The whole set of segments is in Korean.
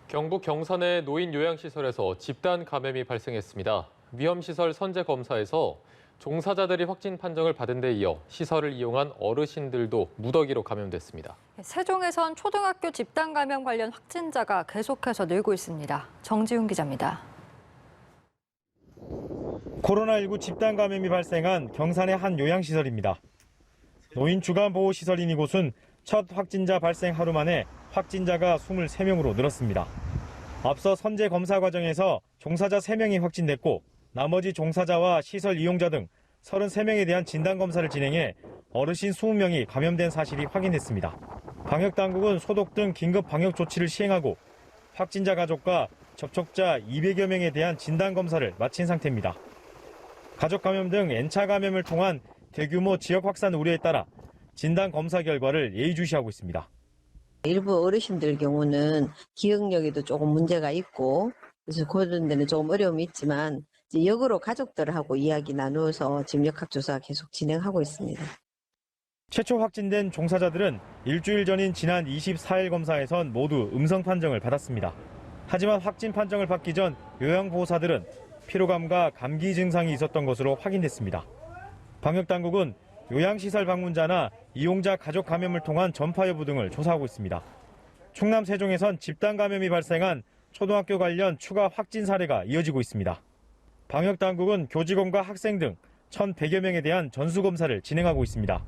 경북 경산의 노인 요양시설에서 집단 감염이 발생했습니다. 위험시설 선제 검사에서 종사자들이 확진 판정을 받은 데 이어 시설을 이용한 어르신들도 무더기로 감염됐습니다. 세종에선 초등학교 집단 감염 관련 확진자가 계속해서 늘고 있습니다. 정지훈 기자입니다. 코로나19 집단 감염이 발생한 경산의 한 요양시설입니다. 노인 주간보호시설인 이곳은 첫 확진자 발생 하루 만에 확진자가 23명으로 늘었습니다. 앞서 선제 검사 과정에서 종사자 3명이 확진됐고 나머지 종사자와 시설 이용자 등 33명에 대한 진단검사를 진행해 어르신 20명이 감염된 사실이 확인됐습니다. 방역당국은 소독 등 긴급 방역 조치를 시행하고 확진자 가족과 접촉자 200여 명에 대한 진단검사를 마친 상태입니다. 가족 감염 등 N차 감염을 통한 대규모 지역 확산 우려에 따라 진단검사 결과를 예의주시하고 있습니다. 일부 어르신들 경우는 기억력에도 조금 문제가 있고 그래서 그런 데는 조금 어려움이 있지만 이제 역으로 가족들하고 이야기 나누어서 지금 역학조사 계속 진행하고 있습니다. 최초 확진된 종사자들은 일주일 전인 지난 24일 검사에선 모두 음성 판정을 받았습니다. 하지만 확진 판정을 받기 전 요양보호사들은 피로감과 감기 증상이 있었던 것으로 확인됐습니다. 방역당국은 요양시설 방문자나 이용자 가족 감염을 통한 전파 여부 등을 조사하고 있습니다. 충남 세종에선 집단 감염이 발생한 초등학교 관련 추가 확진 사례가 이어지고 있습니다. 방역당국은 교직원과 학생 등 1,100여 명에 대한 전수검사를 진행하고 있습니다.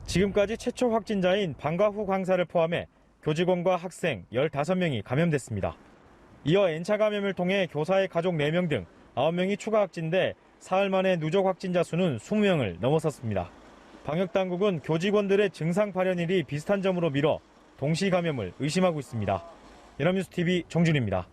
지금까지 최초 확진자인 방과후 강사를 포함해 교직원과 학생 15명이 감염됐습니다. 이어 N차 감염을 통해 교사의 가족 4명 등 9명이 추가 확진돼 사흘 만에 누적 확진자 수는 20명을 넘어섰습니다. 방역당국은 교직원들의 증상 발현일이 비슷한 점으로 미뤄 동시 감염을 의심하고 있습니다. 연합뉴스TV 정준입니다.